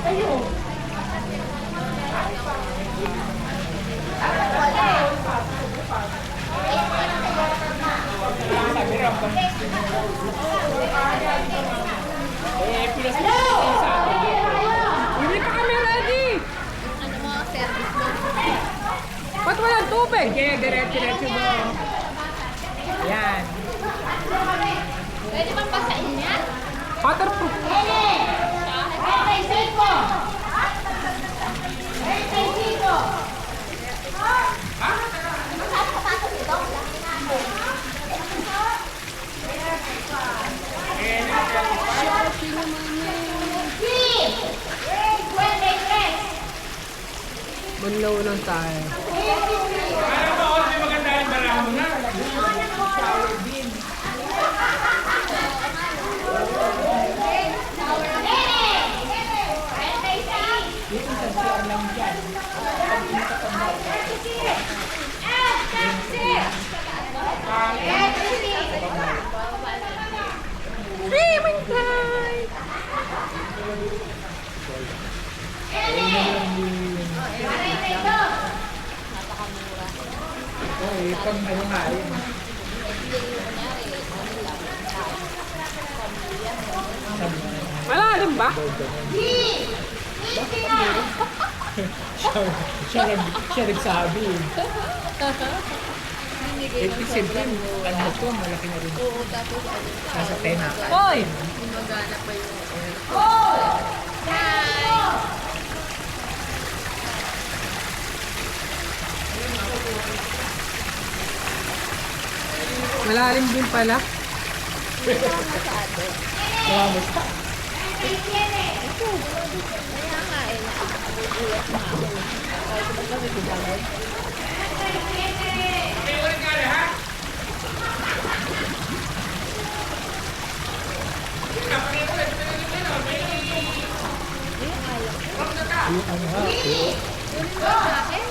Hindi pa kami ready! Ano mga service mo? Ba't walang tubig? Sige, diretso mo. Yan. Pwede bang basahin yan? Waterproof. Banlaw lang tayo. Ano ba ako di maganda yung barahan mo na? Swimming time! Oo, pag ano nga yun. Malalim ba? Siya nagsabi. Ibig sabihin, ano to, malaki na rin. Oo, tapos ano? Nasa tena. Hoy! Gumagana pa yung aircon. Malalim din pala. Lumamos pa. Kaya nga eh, nakakagulat na ako. Kahit naman kami gumagal. Ano ha? Kunin mo sa akin.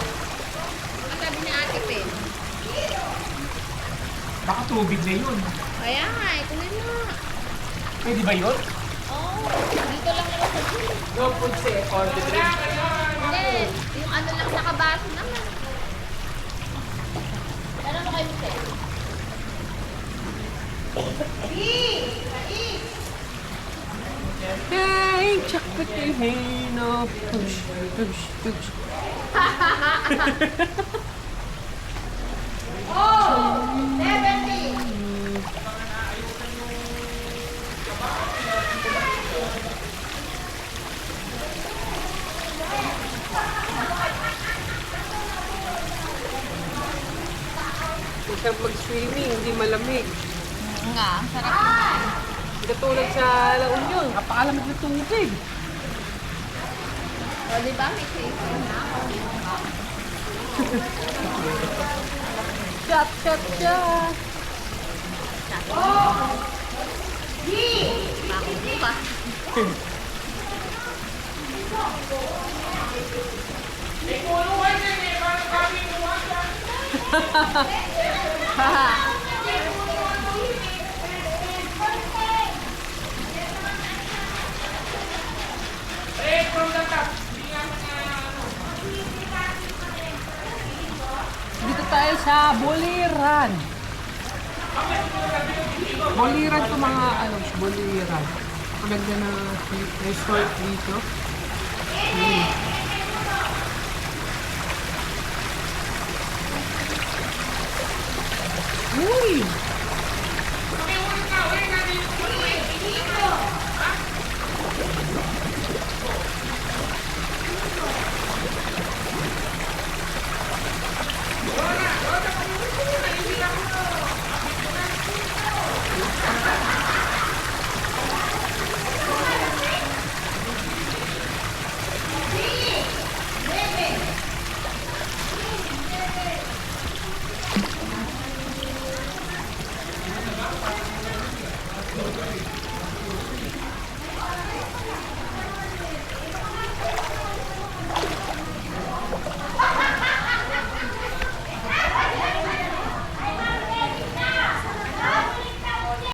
Sabi ni Ate Pen. Baka tubig na yun. Kaya nga eh, kunin mo. Pwede ba yun? Oo, dito lang naman sa gilid. No food say on the drink. Hindi, yung ano lang nakabaso naman. Ano mo kayo sir? Hey, chocolate and hey, no. Push, push, push. Masarap mag-swimming, hindi malamig. Nga, sarap. Hindi katulad sa La Union, napakalamig na tubig. O, di ba? May crazy na ako. Shot, shot, shot. Bakit pa? Haha. Dito tayo sa Boliran. Boliran to mga ano, Boliran. Maganda na resort dito. Uy!